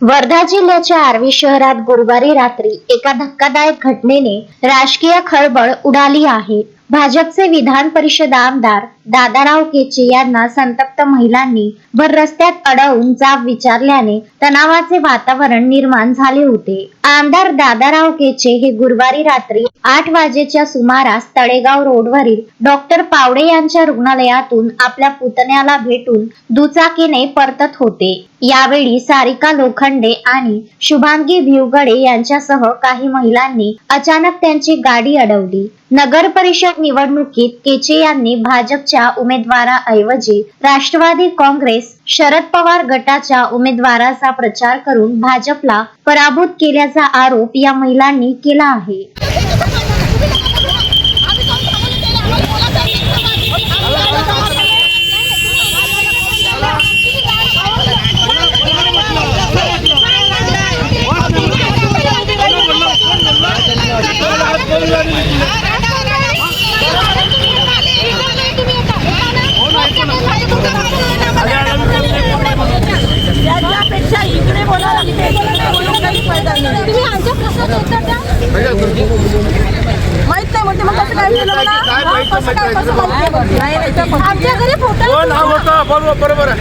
वर्धा जिल्ह्याच्या आर्वी शहरात गुरुवारी रात्री एका धक्कादायक घटनेने राजकीय खळबळ उडाली आहे. भाजपचे विधान परिषद आमदार दादाराव केचे यांना संतप्त महिलांनी भर रस्त्यात अडवून जाब विचारल्याने तणावाचे वातावरण निर्माण झाले होते. आमदार दादाराव केचे हे गुरुवारी रात्री 8 वाजेच्या सुमारास तळेगाव रोडवरील डॉक्टर पावडे यांच्या रुग्णालयातून आपल्या पुतण्याला भेटून दुचाकीने परतत होते. यावेळी सारिका लोखंडे आणि शुभांगी भिवगडे यांच्यासह काही महिलांनी अचानक त्यांची गाडी अडवली. नगर परिषद निवडणुकीत केचे यांनी भाजपच्या उमेदवाराऐवजी राष्ट्रवादी काँग्रेस शरद पवार गटाच्या उमेदवाराचा प्रचार करून भाजपला पराभूत केल्याचा आरोप या महिलांनी केला आहे. आमच्या घरी फोटो बरोबर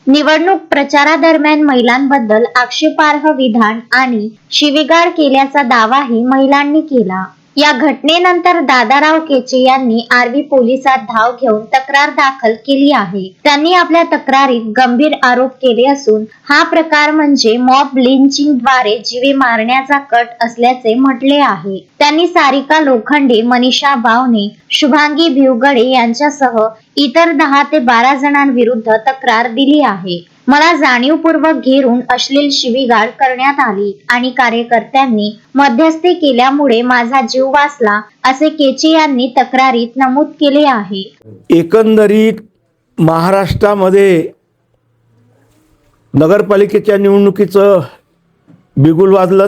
निवडणूक प्रचारादरम्यान महिलांबद्दल आक्षेपार्ह विधान आणि शिवीगाळ केल्याचा दावाही महिलांनी केला. या घटनेनंतर दादाराव केचे यांनी आर्वी पोलिसात धाव घेऊन तक्रार दाखल केली आहे. त्यांनी आपल्या तक्रारीत गंभीर आरोप केले असून हा प्रकार म्हणजे मॉब लिंचिंगद्वारे जीवे मारण्याचा कट असल्याचे म्हटले आहे. त्यांनी सारिका लोखंडे, मनीषा बावणे, शुभांगी भिवगडे यांच्यासह इतर 10 ते 12 जणांविरुद्ध तक्रार दिली आहे. मला जाणीवपूर्वक घेरून अश्लील शिवीगाळ करण्यात आली आणि कार्यकर्त्यांनी मध्यस्थी केल्यामुळे माझा जीव वाचला, असे केचे यांनी तक्रारीत नमूद केले आहे. एकंदरीत महाराष्ट्रामध्ये नगरपालिकेच्या निवडणुकीचं बिगुल वाजलं.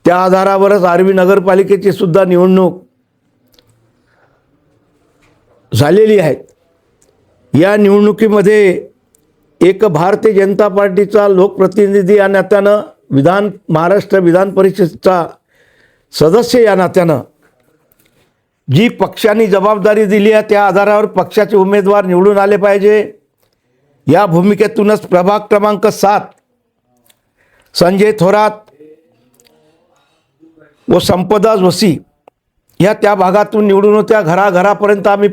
त्या आधारावरच आर्वी नगरपालिकेची सुद्धा निवडणूक झालेली आहे. या निवडणुकीमध्ये एक भारतीय जनता पार्टीचा लोकप्रतिनिधी या नात्यानं महाराष्ट्र विधान परिषदेचा सदस्य या नात्यानं जी पक्षाने जबाबदारी दिली आहे त्या आधारावर पक्षाचे उमेदवार निवडून आले पाहिजे, या भूमिकेतूनच प्रभाग क्रमांक 7 संजय थोरात व संपदा जोशी या त्या भागातून निवडून होत्या. घराघरापर्यंत आम्ही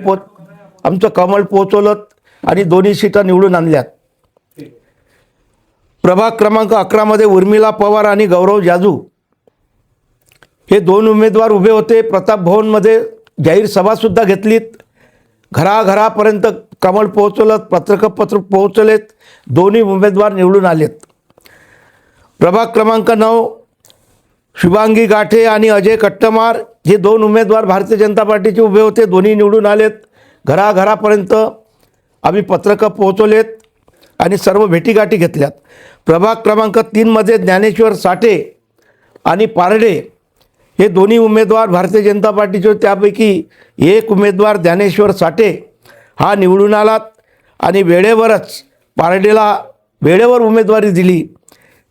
आमचं कमळ पोहोचवलं आणि 2 सीटा निवडून आणल्यात. प्रभाग क्रमांक 11 मध्ये उर्मिला पवार आणि गौरव जाजू हे 2 उमेदवार उभे होते. प्रताप भवनमध्ये जाहीर सभासुद्धा घेतलीत. घराघरापर्यंत कमळ पोहोचवलं, पत्र पोहोचलेत. 2 उमेदवार निवडून आलेत. प्रभाग क्रमांक 9 शुभांगी गाठे आणि अजय कट्टमार हे 2 उमेदवार भारतीय जनता पार्टीचे उभे होते. 2 निवडून आलेत. घराघरापर्यंत आम्ही पत्रकं पोहोचवलेत आणि सर्व भेटीगाठी घेतल्यात. प्रभाग क्रमांक 3 मध्ये ज्ञानेश्वर साठे आणि पारडे हे 2 उमेदवार भारतीय जनता पार्टीचे. त्यापैकी एक उमेदवार ज्ञानेश्वर साठे हा निवडून आलात आणि वेळेवरच पारडेला वेळेवर उमेदवारी दिली,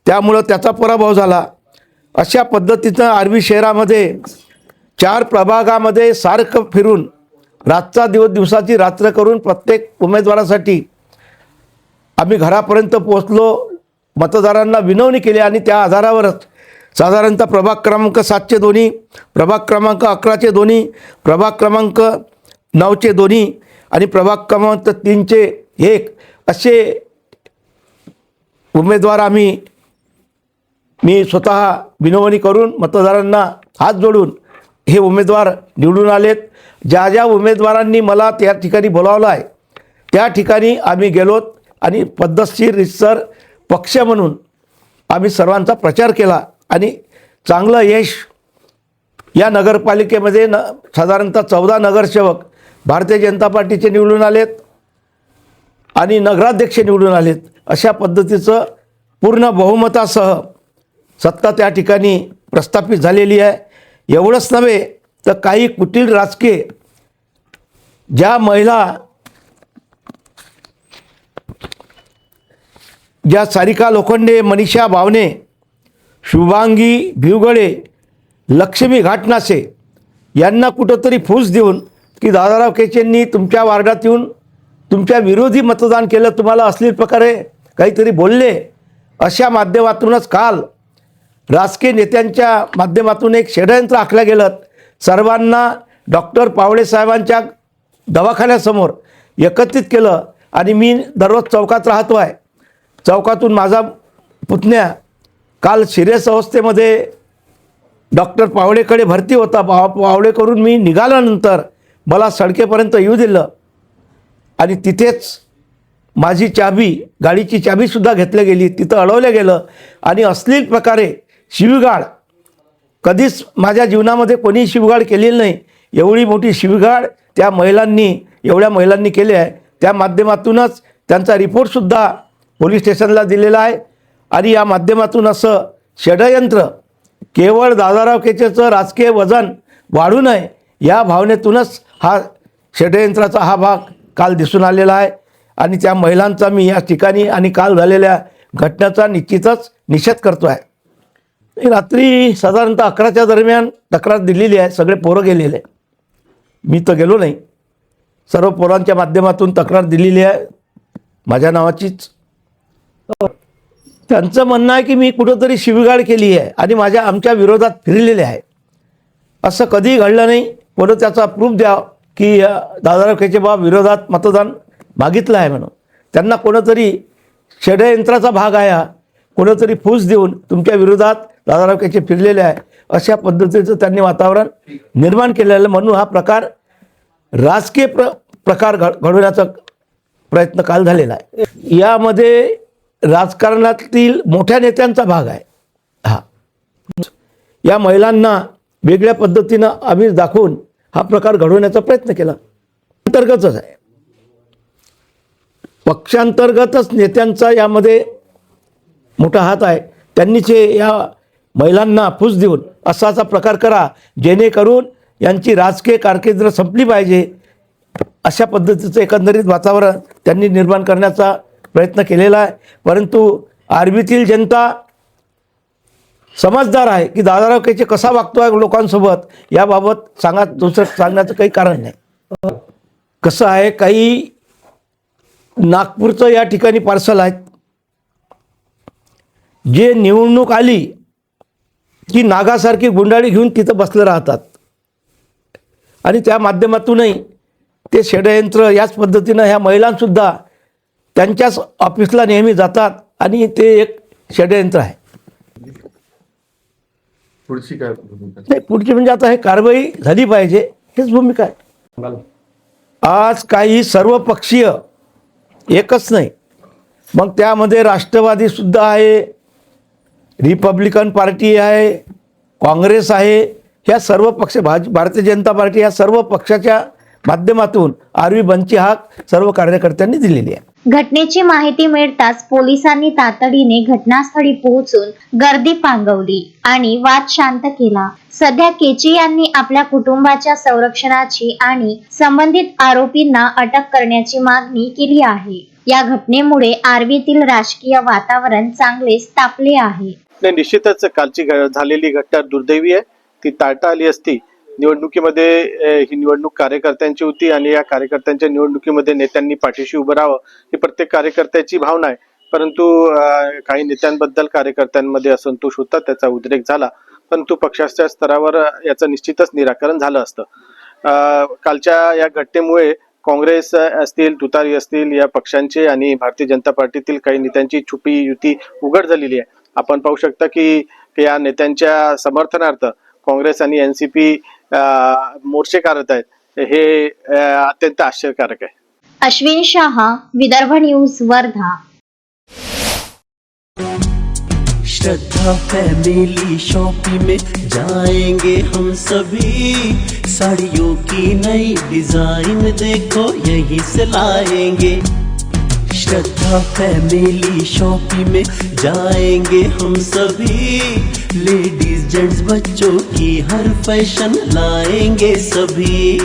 त्यामुळं त्याचा पराभव झाला. अशा पद्धतीनं आर्वी शहरामध्ये 4 प्रभागामध्ये सारखं फिरून रातचा दिवसाची रात्र करून प्रत्येक उमेदवारासाठी आम्ही घरापर्यंत पोहोचलो, मतदारांना विनवणी केली आणि त्या आधारावरच साधारणतः प्रभाग क्रमांक 7चे 2, प्रभाग क्रमांक 11चे 2, प्रभाग क्रमांक 9चे 2 आणि प्रभाग क्रमांक 3चे 1 असे उमेदवार मी स्वतः विनवणी करून मतदारांना हात जोडून हे उमेदवार निवडून आलेत. ज्या ज्या उमेदवारांनी मला त्या ठिकाणी बोलावलं आहे त्या ठिकाणी आम्ही गेलोत आणि पद्धतशीर रितसर पक्ष म्हणून आम्ही सर्वांचा प्रचार केला आणि चांगलं यश या नगरपालिकेमध्ये साधारणतः 14 नगरसेवक भारतीय जनता पार्टीचे निवडून आलेत आणि नगराध्यक्ष निवडून आलेत. अशा पद्धतीचं पूर्ण बहुमतासह सत्ता त्या ठिकाणी प्रस्थापित झालेली आहे. एवढंच नव्हे तर काही कुटील राजकीय ज्या महिला, ज्या सारिका लोखंडे, मनीषा बावणे, शुभांगी भिवगडे, लक्ष्मी घाटनासे यांना कुठंतरी फूस देऊन की दादाराव केचेंनी तुमच्या वार्डात येऊन तुमच्या विरोधी मतदान केलं, तुम्हाला अश्लील प्रकारे काहीतरी बोलले, अशा माध्यमातूनच काल राजकीय नेत्यांच्या माध्यमातून एक षडयंत्र आखलं गेलं. सर्वांना डॉक्टर पावळे साहेबांच्या दवाखान्यासमोर एकत्रित केलं आणि मी दररोज चौकात राहतो आहे. चौकातून माझा पुतण्या काल सिरियस अवस्थेमध्ये डॉक्टर पावळेकडे भरती होता. पावळेकडून मी निघाल्यानंतर मला सडकेपर्यंत येऊ दिलं आणि तिथेच माझी चाबी, गाडीची चाबीसुद्धा घेतली गेली, तिथं अडवलं गेलं आणि अश्लील प्रकारे शिवीगाळ, कधीच माझ्या जीवनामध्ये कोणी शिवीगाळ केलेली नाही. एवढी मोठी शिवीगाळ त्या महिलांनी, एवढ्या महिलांनी केली आहे. त्या माध्यमातूनच त्यांचा रिपोर्टसुद्धा पोलीस स्टेशनला दिलेला आहे. आणि या माध्यमातून असं षडयंत्र केवळ दादाराव केचेचं राजकीय वजन वाढू नये या भावनेतूनच हा षडयंत्राचा हा भाग काल दिसून आलेला आहे. आणि त्या महिलांचा मी या ठिकाणी आणि काल झालेल्या घटनेचा निश्चितच निषेध करतो आहे. रात्री साधारणतः 11च्या दरम्यान तक्रार दिलेली आहे. सगळे पोरं गेलेले, मी तर गेलो नाही. सर्व पोरांच्या माध्यमातून तक्रार दिलेली आहे माझ्या नावाचीच. त्यांचं म्हणणं आहे की मी कुठंतरी शिवीगाळ केली आहे आणि आमच्या विरोधात फिरलेले आहे. असं कधीही घडलं नाही. कोणी त्याचा प्रूफ द्या की दादाराव केचेबा विरोधात मतदान मागितलं आहे म्हणून. त्यांना कोणतरी षडयंत्राचा भाग आहे हा, कोणतरी फूस देऊन तुमच्या विरोधात दादाराव केचे फिरलेले आहे, अशा पद्धतीचं त्यांनी वातावरण निर्माण केलेलं. म्हणून हा प्रकार राजकीय प्रकार घडवण्याचा प्रयत्न काल झालेला आहे. यामध्ये राजकारणातील मोठ्या नेत्यांचा भाग आहे. हा, या महिलांना वेगळ्या पद्धतीनं आम्ही दाखवून हा प्रकार घडवण्याचा प्रयत्न केला. अंतर्गतच आहे, पक्षांतर्गतच नेत्यांचा यामध्ये मोठा हात आहे. त्यांनीच या महिलांना फूस देऊन असाचा प्रकार करा जेणेकरून यांची राजकीय कारकीर्द संपली पाहिजे, अशा पद्धतीचं एकंदरीत वातावरण त्यांनी निर्माण करण्याचा प्रयत्न केलेला आहे. परंतु आर्वीतील जनता समजदार आहे की दादाराव केचे कसा वागतो आहे लोकांसोबत, याबाबत दुसरं सांगण्याचं काही कारण नाही. कसं आहे, काही नागपूरचं या ठिकाणी पार्सल आहेत जे निवडणूक आली की नागासारखी गुंडाळी घेऊन तिथं बसले राहतात आणि त्या माध्यमातूनही ते षडयंत्र याच पद्धतीनं ह्या महिलांसुद्धा त्यांच्याच ऑफिसला नेहमी जातात आणि ते एक षडयंत्र आहे. पुढची काय नाही, पुढची म्हणजे आता हे कारवाई झाली पाहिजे हेच भूमिका आहे. आज काही सर्वपक्षीय एकच नाही, मग त्यामध्ये राष्ट्रवादीसुद्धा आहे, रिपब्लिकन पार्टी आहे, काँग्रेस आहे, ह्या सर्व पक्ष, भारतीय जनता पार्टी, या सर्व पक्षाच्या माध्यमातून आर्वी बंदची हाक सर्व कार्यकर्त्यांनी दिलेली आहे. घटनेची माहिती मिळताच पोलिसांनी तातडीने घटनास्थळी पोहोचून गर्दी पांगवली आणि वाद शांत केला. सध्या केची यांनी आपल्या कुटुंबाच्या संरक्षणाची आणि संबंधित आरोपींना अटक करण्याची मागणी केली आहे. या घटनेमुळे आर्वीतील राजकीय वातावरण चांगलेच तापले आहे. निश्चितच कालची झालेली घटना दुर्दैवी आहे. ती टाळता आली असती. निवडणुकीमध्ये ही निवडणूक कार्यकर्त्यांची होती आणि या कार्यकर्त्यांच्या निवडणुकीमध्ये नेत्यांनी पाठीशी उभं राहावं ही प्रत्येक कार्यकर्त्याची भावना आहे. परंतु काही नेत्यांबद्दल कार्यकर्त्यांमध्ये असंतोष होता, त्याचा उद्रेक झाला. परंतु पक्षाच्या स्तरावर याचं निश्चितच निराकरण झालं असतं. कालच्या या घटनेमुळे काँग्रेस असतील, तुतारी असतील, या पक्षांचे आणि भारतीय जनता पार्टीतील काही नेत्यांची छुपी युती उघड झालेली आहे. आपण पाहू शकता की या नेत्यांच्या समर्थनार्थ काँग्रेस आणि एनसीपी मोर्चे काढत आहेत. हे अत्यंत आश्चर्यकारक आहे. अश्विन शहा, विदर्भ न्यूज, वर्धा. श्रद्धा फैमिली शॉपिंग में जाएंगे हम सभी, साड़ियों की नई डिजाइन देखो यहीं से लाएंगे. श्रद्धा फैमिली शॉपिंग में जाएंगे हम सभी। लेडीज जेंट्स बच्चों की हर फैशन लाएंगे सभी।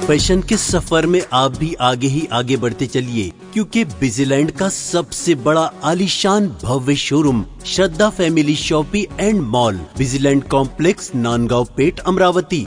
फैशन के सफर में आप भी आगे ही आगे बढ़ते चलिए, क्योंकि बिजीलैंड का सबसे बड़ा आलीशान भव्य showroom Shraddha family shopping and mall, Busyland complex, Nandgaon Peth, Amravati.